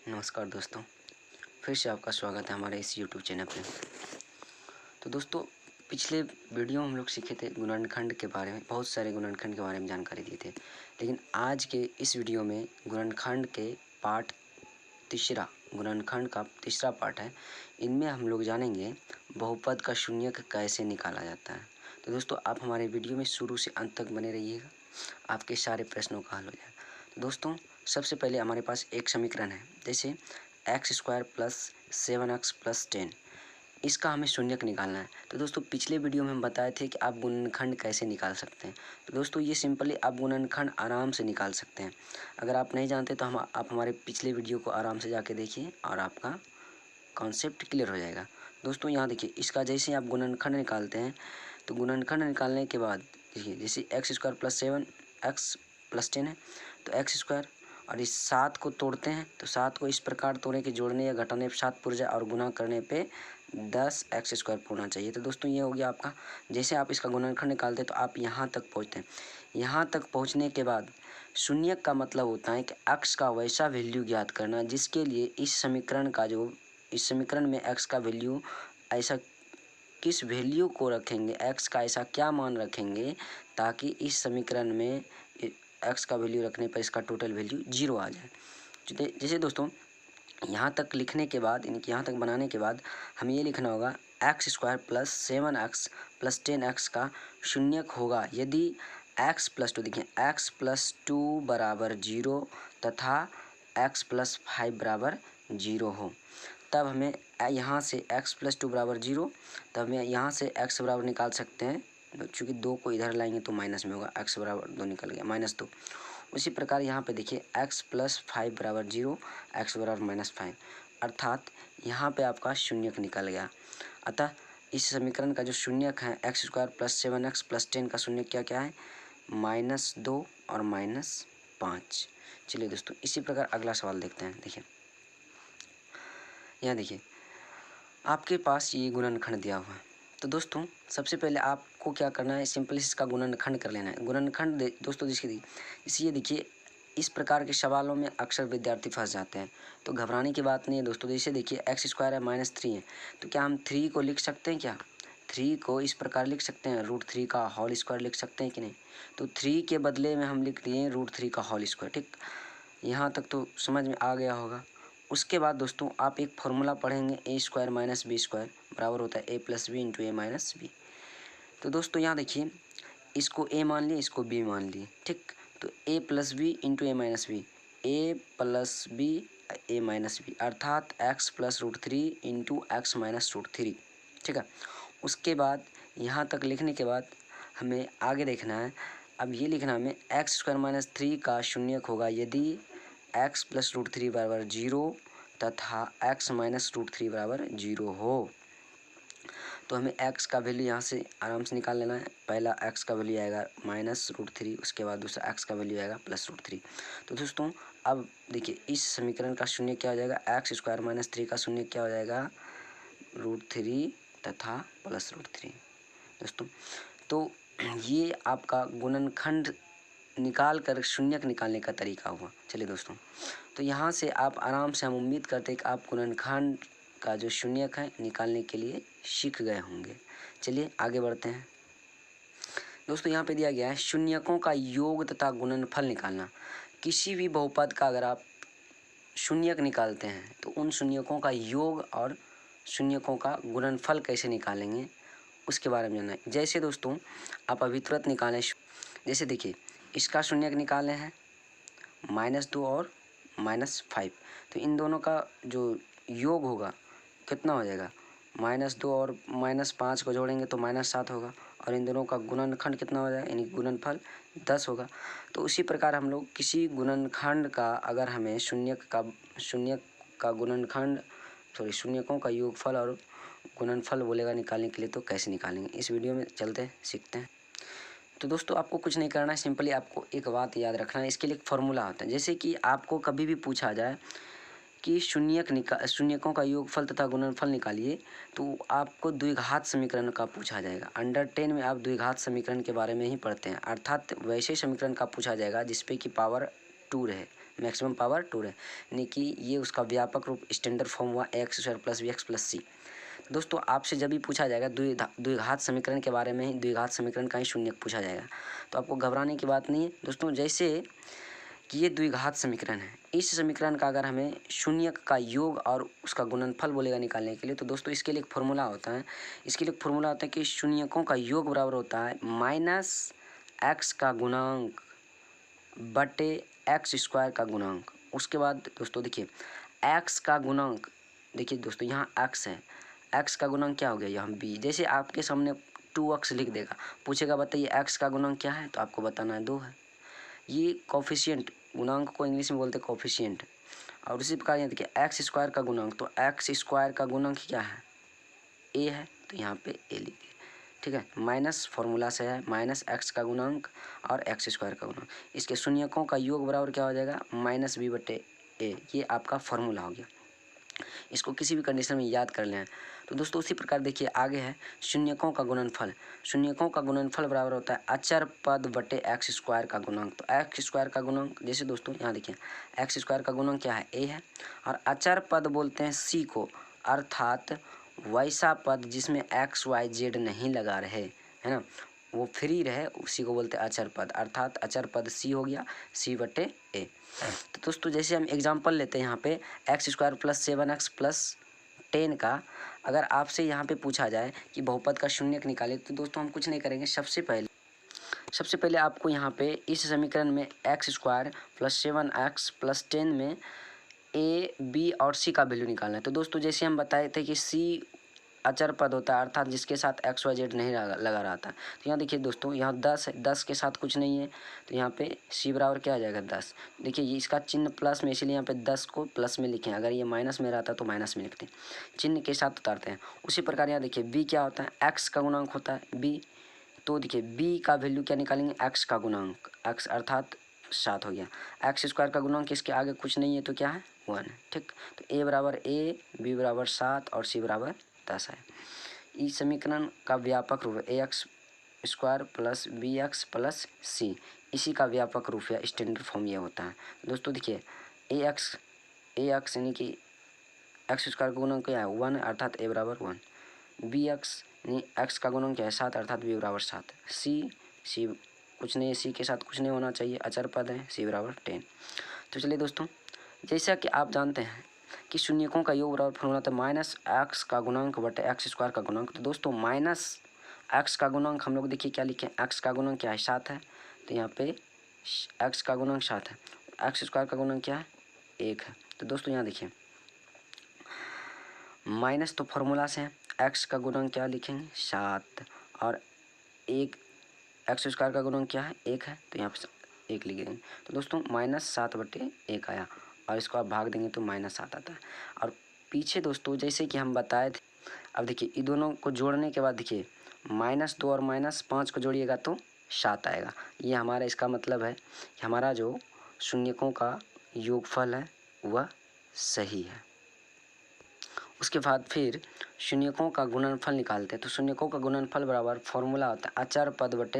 नमस्कार दोस्तों, फिर से आपका स्वागत है हमारे इस यूट्यूब चैनल पे। तो दोस्तों, पिछले वीडियो में हम लोग सीखे थे गुणनखंड के बारे में, बहुत सारे गुणनखंड के बारे में जानकारी दिए थे। लेकिन आज के इस वीडियो में गुणनखंड के पार्ट तीसरा, गुणनखंड का तीसरा पार्ट है। इनमें हम लोग जानेंगे बहुपद का शून्यक कैसे निकाला जाता है। तो दोस्तों, आप हमारे वीडियो में शुरू से अंत तक बने रहिएगा, आपके सारे प्रश्नों का हल हो जाएगा। तो दोस्तों, सबसे पहले हमारे पास एक समीकरण है, जैसे x² + 7x + 10, इसका हमें शून्यक निकालना है। तो दोस्तों, पिछले वीडियो में हम बताए थे कि आप गुणनखंड कैसे निकाल सकते हैं। तो दोस्तों, ये सिंपली आप गुणनखंड आराम से निकाल सकते हैं। अगर आप नहीं जानते तो आप हमारे पिछले वीडियो को आराम से जाके देखिए और आपका कॉन्सेप्ट क्लियर हो जाएगा। दोस्तों, यहाँ देखिए, इसका जैसे आप गुणनखंड निकालते हैं तो गुणनखंड निकालने के बाद देखिए, जैसे x² + 7x + 10 है, तो x² और इस 7 को तोड़ते हैं तो 7 को इस प्रकार तोड़ें कि जोड़ने या घटाने पे 7 पुर जाए और गुना करने पे 10x² पूर्णा चाहिए। तो दोस्तों, ये हो गया आपका। जैसे आप इसका गुणनखंड निकालते हैं तो आप यहाँ तक पहुँचते हैं। यहाँ तक पहुँचने के बाद शून्यक का मतलब होता है कि x का वैसा वैल्यू ज्ञात करना जिसके लिए इस समीकरण में x का वैल्यू ऐसा किस वैल्यू को रखेंगे, x का ऐसा क्या मान रखेंगे ताकि इस समीकरण में x का वैल्यू रखने पर इसका टोटल वैल्यू 0 आ जाए। जैसे दोस्तों, यहाँ तक लिखने के बाद, इनकी यहाँ तक बनाने के बाद हमें ये लिखना होगा x² + 7x + 10x का शून्यक होगा यदि x + 2, देखिए x + 2 = 0 तथा x + 5 = 0 हो। तब हमें यहाँ से x + 2 = 0, तब हमें यहाँ से x बराबर निकाल सकते हैं। चूँकि 2 को इधर लाएंगे तो माइनस में होगा, x = 2 निकल गया, -2। उसी प्रकार यहाँ पे देखिए x + 5 = 0, x = -5, अर्थात यहाँ पे आपका शून्यक निकल गया। अतः इस समीकरण का जो शून्यक है x² + 7x + 10 का शून्यक क्या है, -2 और -5। चलिए दोस्तों, इसी प्रकार अगला सवाल देखते हैं। देखिए, यहाँ देखिए, आपके पास ये गुणनखंड दिया हुआ है। तो दोस्तों, सबसे पहले आपको क्या करना है, सिंपली इसका गुणनखंड कर लेना है। गुणनखंड दोस्तों जैसे ये देखिए, इस प्रकार के सवालों में अक्सर विद्यार्थी फंस जाते हैं, तो घबराने की बात नहीं है दोस्तों। जैसे देखिए, x² है -3 है, तो क्या हम 3 को लिख सकते हैं? क्या 3 को इस प्रकार लिख सकते हैं, √3 का होल स्क्वायर लिख सकते हैं कि नहीं? तो 3 के बदले में हम लिख लिए √3 का होल स्क्वायर। ठीक, यहाँ तक तो समझ में आ गया होगा। उसके बाद दोस्तों, आप एक फॉर्मूला पढ़ेंगे, a² - b² बराबर होता है a + b × a - b। तो दोस्तों, यहाँ देखिए, इसको a मान लिए, इसको b मान लिए। ठीक, तो a + b × a - b, a + b a - b, अर्थात x + √3 × x - √3। ठीक है, उसके बाद यहाँ तक लिखने के बाद हमें आगे देखना है। अब ये लिखना हमें x² - 3 का शून्यक होगा यदि x + √3 = 0 तथा x - √3 = 0 हो। तो हमें x का वैल्यू यहाँ से आराम से निकाल लेना है। पहला x का वैल्यू आएगा -√3, उसके बाद दूसरा x का वैल्यू आएगा +√3। तो दोस्तों, अब देखिए, इस समीकरण का शून्य क्या हो जाएगा, x² - 3 का शून्य क्या हो जाएगा, √3 तथा +√3। दोस्तों, तो ये आपका गुणनखंड निकाल कर शून्यक निकालने का तरीका हुआ। चलिए दोस्तों, तो यहाँ से आप आराम से, हम उम्मीद करते हैं कि आप गुणनखंड का जो शून्यक है निकालने के लिए सीख गए होंगे। चलिए आगे बढ़ते हैं। दोस्तों, यहाँ पे दिया गया है शून्यकों का योग तथा गुणनफल निकालना। किसी भी बहुपद का अगर आप शून्यक निकालते हैं तो उन शून्यकों का योग और शून्यकों का गुणनफल कैसे निकालेंगे उसके बारे में जानना है। जैसे दोस्तों, आप अभी तुरंत निकालें। जैसे देखिए, इसका शून्यक निकाले हैं -2 और -5, तो इन दोनों का जो योग होगा कितना हो जाएगा, -2 और -5 को जोड़ेंगे तो -7 होगा, और इन दोनों का गुणनखंड कितना हो जाएगा, यानी गुणनफल 10 होगा। तो उसी प्रकार हम लोग किसी गुणनखंड का अगर हमें शून्यक का गुणनखंड शून्यकों का योगफल और गुणनफल बोलेगा निकालने के लिए, तो कैसे निकालेंगे, इस वीडियो में चलते हैं, सीखते हैं। तो दोस्तों, आपको कुछ नहीं करना है, सिंपली आपको एक बात याद रखना है। इसके लिए एक फॉर्मूला होता है। जैसे कि आपको कभी भी पूछा जाए कि शून्यकों का योगफल तथा गुणनफल निकालिए, तो आपको द्विघात समीकरण का पूछा जाएगा। अंडर 10 में आप द्विघात समीकरण के बारे में ही पढ़ते हैं, अर्थात वैसे समीकरण का पूछा जाएगा जिसपे कि पावर 2 रहे, मैक्सिमम पावर 2 है, यानी कि ये उसका व्यापक रूप स्टैंडर्ड फॉर्म हुआ X square plus B X plus C. दोस्तों आपसे जब भी पूछा जाएगा द्विघात समीकरण के बारे में ही, द्विघात समीकरण का ही शून्यक पूछा जाएगा, तो आपको घबराने की बात नहीं है दोस्तों। जैसे कि ये द्विघात समीकरण है, इस समीकरण का अगर हमें शून्यक का योग और उसका गुणनफल बोलेगा निकालने के लिए, तो दोस्तों इसके लिए एक फॉर्मूला होता है। इसके लिए एक फॉर्मूला होता है कि शून्यकों का योग बराबर होता है माइनस एक्स का गुणांक बटे एक्स स्क्वायर का गुणांक। उसके बाद दोस्तों देखिए एक्स का गुणांक, देखिए दोस्तों यहाँ एक्स है, एक्स का गुणांक क्या हो गया यहाँ बी। जैसे आपके सामने 2x लिख देगा, पूछेगा बताइए एक्स का गुणांक क्या है, तो आपको बताना है 2 है। ये कोफिशिएंट, गुणांक को इंग्लिश में बोलते हैं कोफिशिएंट। और उसी प्रकार यहाँ देखिए एक्स स्क्वायर का गुणांक, तो एक्स स्क्वायर का गुणांक क्या है, ए है, तो यहाँ पे ए लिख दिए, ठीक है। माइनस फॉर्मूला से है माइनस एक्स का गुणांक और एक्स स्क्वायर का गुणांक, इसके शून्यकों का योग बराबर क्या हो जाएगा माइनस बी बटे ए। ये आपका फॉर्मूला हो गया, इसको किसी भी कंडीशन में याद कर लें। तो दोस्तों उसी प्रकार देखिए आगे है शून्यकों का गुणनफल। शून्यकों का गुणनफल बराबर होता है अचर पद बटे एक्स स्क्वायर का गुणांक। तो एक्स स्क्वायर का गुणांक, जैसे दोस्तों यहाँ देखिए एक्स स्क्वायर का गुणांक क्या है, ए है, और अचर पद बोलते हैं सी को, अर्थात वैसा पद जिसमें एक्स वाई जेड नहीं लगा रहे, है ना, वो फ्री रहे, उसी को बोलते हैं अचर पद, अर्थात अचर पद सी हो गया, सी बटे ए। तो दोस्तों जैसे हम एग्जांपल लेते हैं यहाँ पे x square plus 7x plus 10 का, अगर आपसे यहाँ पे पूछा जाए कि बहुपद का शून्यक निकाले, तो दोस्तों हम कुछ नहीं करेंगे। सबसे पहले आपको यहाँ पे इस समीकरण में x square plus 7x plus 10 में ए बी और सी का वैल्यू निकालना है। तो दोस्तों जैसे हम बताए थे कि सी अचर पद होता है, अर्थात जिसके साथ एक्स वाई जेड नहीं लगा रहा था। तो यहाँ देखिए दोस्तों यहाँ 10 है, 10 के साथ कुछ नहीं है, तो यहाँ पे सी बराबर क्या आ जाएगा 10। देखिए ये इसका चिन्ह प्लस में, इसीलिए यहाँ पे 10 को प्लस में लिखें, अगर ये माइनस में रहता तो माइनस में लिखते हैं, चिन्ह के साथ उतारते हैं। उसी प्रकार यहाँ देखिए बी क्या होता है, एक्स का गुणांक होता है बी, तो देखिए बी का वैल्यू क्या निकालेंगे, एक्स का गुणांक, एक्स अर्थात 7 हो गया। एक्स स्क्वायर का गुणांक इसके आगे कुछ नहीं है, तो क्या है 1 है, ठीक। तो ए बराबर ए, बी बराबर 7 और सी बराबर 10 है। इस समीकरण का व्यापक रूप है A X square plus B X plus C, इसी का व्यापक रूप या स्टैंडर्ड फॉर्म ये होता है। दोस्तों देखिए ए एक्स यानी कि एक्स स्क्वायर का गुणांक क्या है 1, अर्थात ए बराबर 1, बी एक्स यानी एक्स का गुणांक क्या है 7, अर्थात बी बराबर 7, सी कुछ नहीं है, सी के साथ कुछ नहीं होना चाहिए, अचर पद है, सी बराबर 10। तो चलिए दोस्तों जैसा कि आप जानते हैं कि शून्यकों का योग बराबर फॉर्मूला था माइनस एक्स का गुणांक बटे एक्स स्क्वायर का गुणांक। तो दोस्तों माइनस एक्स का गुणांक हम लोग देखिए क्या लिखें, एक्स का गुणांक क्या है 7 है, तो यहाँ पे एक्स का गुणांक 7 है, एक्स स्क्वायर का गुणांक क्या है 1 है। तो दोस्तों यहाँ देखिए माइनस तो फॉर्मूला से है, एक्स का गुणांक क्या लिखेंगे 7 और 1, एक्स स्क्वायर का गुणांक क्या है 1 है, तो यहाँ पे 1 लिख देंगे। तो दोस्तों -7/1 आया, और इसको आप भाग देंगे तो -7 आता है। और पीछे दोस्तों जैसे कि हम बताए थे, अब देखिए इन दोनों को जोड़ने के बाद देखिए -2 और -5 को जोड़िएगा तो 7 आएगा। ये हमारा इसका मतलब है कि हमारा जो शून्यकों का योगफल है वह सही है। उसके बाद फिर शून्यकों का गुणनफल निकालते हैं। तो शून्यकों का गुणनफल बराबर फॉर्मूला होता है अचर पद बटे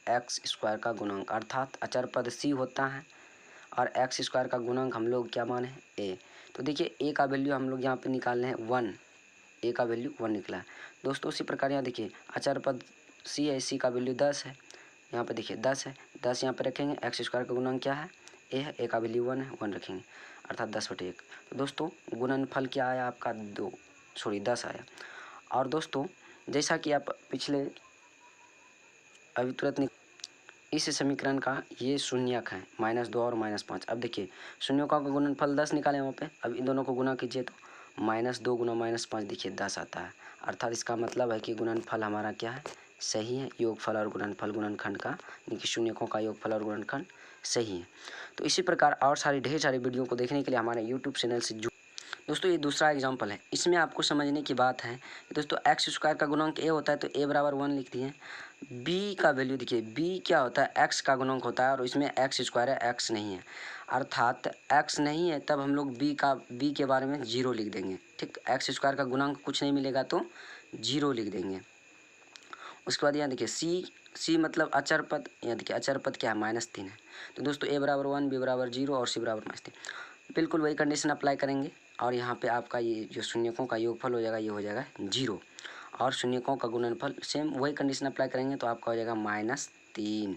एक्स स्क्वायर का गुणांक, अर्थात अचर पद सी होता है और एक्स स्क्वायर का गुणांक हम लोग क्या माने ए। तो देखिए ए का वैल्यू हम लोग यहाँ पे निकालने हैं 1, ए का वैल्यू 1 निकला है। दोस्तों उसी प्रकार यहाँ देखिए अचर पद सी है, सी का वैल्यू 10 है, यहाँ पे देखिए 10 है, 10 यहाँ पे रखेंगे, एक्स स्क्वायर का गुणांक क्या है ए है, ए का वैल्यू 1 है, 1 रखेंगे, अर्थात 10/1। तो दोस्तों गुणनफल क्या आया आपका 10 आया। और दोस्तों जैसा कि आप पिछले अभी तुरंत इस समीकरण का ये शून्यक है -2 और -5। अब देखिए शून्यों का गुणनफल 10 निकाले वहाँ पे, अब इन दोनों को गुना कीजिए तो -2 गुना -5 देखिए 10 आता है, अर्थात इसका मतलब है कि गुणनफल हमारा क्या है सही है। योगफल और गुणनफल गुणनखंड का, यानी कि शून्यकों का योगफल और गुणनखंड सही है। तो इसी प्रकार और ढेर सारी वीडियो को देखने के लिए हमारे यूट्यूब चैनल से दोस्तों ये दूसरा एग्जाम्पल है। इसमें आपको समझने की बात है कि दोस्तों एक्स स्क्वायर का गुणांक ए होता है, तो ए बराबर 1 लिख दिए। बी का वैल्यू देखिए, बी क्या होता है एक्स का गुणांक होता है, और इसमें एक्स स्क्वायर है, एक्स नहीं है, अर्थात एक्स नहीं है, तब हम लोग बी के बारे में 0 लिख देंगे, ठीक। एक्स स्क्वायर का गुणांक कुछ नहीं मिलेगा तो 0 लिख देंगे। उसके बाद यहाँ देखिए सी सी मतलब अचर पद, यहाँ देखिए अचर पद क्या है, -3 है। तो दोस्तों ए बराबर 1, बी बराबर 0 और सी बराबर -3। बिल्कुल वही कंडीशन अप्लाई करेंगे और यहाँ पे आपका ये जो शून्यकों का योगफल हो जाएगा ये हो जाएगा 0 और शून्यकों का गुणनफल सेम वही कंडीशन अप्लाई करेंगे तो आपका हो जाएगा -3।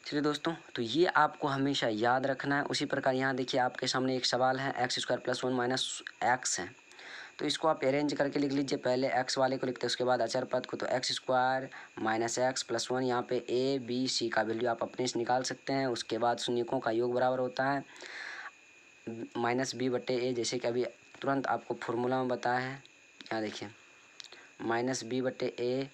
चलिए दोस्तों, तो ये आपको हमेशा याद रखना है। उसी प्रकार यहाँ देखिए आपके सामने एक सवाल है, x² + 1 - x है, तो इसको आप अरेंज करके लिख लीजिए। पहले x वाले को लिखते हैं, उसके बाद अचर पद को, तो x² - x + 1, यहाँ पे a b c का वैल्यू आप अपने से निकाल सकते हैं। उसके बाद शून्यकों का योग बराबर होता है -b/a, जैसे कि अभी तुरंत आपको फॉर्मूला में बताया है। यहाँ देखिए -b/a,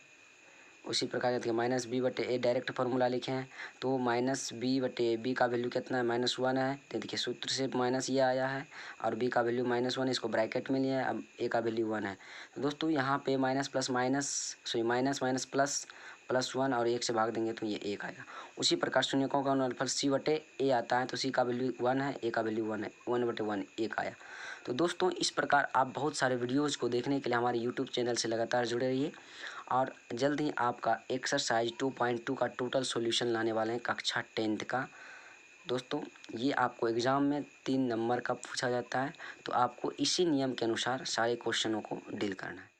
उसी प्रकार देखिए -b/a डायरेक्ट फार्मूला लिखे हैं, तो -b/b का वैल्यू कितना है, -1 है। तो देखिए सूत्र से माइनस ये आया है और b का वैल्यू -1, इसको ब्रैकेट में लिया है। अब a का वैल्यू 1 है। तो दोस्तों यहाँ पे माइनस माइनस प्लस 1 और 1 से भाग देंगे तो ये 1 आएगा। उसी प्रकार शून्यकों का गुणनफल c/a आता है, तो c का वैल्यू 1 है, a का वैल्यू 1 है, 1/1 1 आया। तो दोस्तों इस प्रकार आप बहुत सारे वीडियोज़ को देखने के लिए हमारे यूट्यूब चैनल से लगातार जुड़े रहिए और जल्द ही आपका एक्सरसाइज 2.2 का टोटल सॉल्यूशन लाने वाले हैं कक्षा 10th का। दोस्तों ये आपको एग्ज़ाम में 3 नंबर का पूछा जाता है, तो आपको इसी नियम के अनुसार सारे क्वेश्चनों को डील करना है।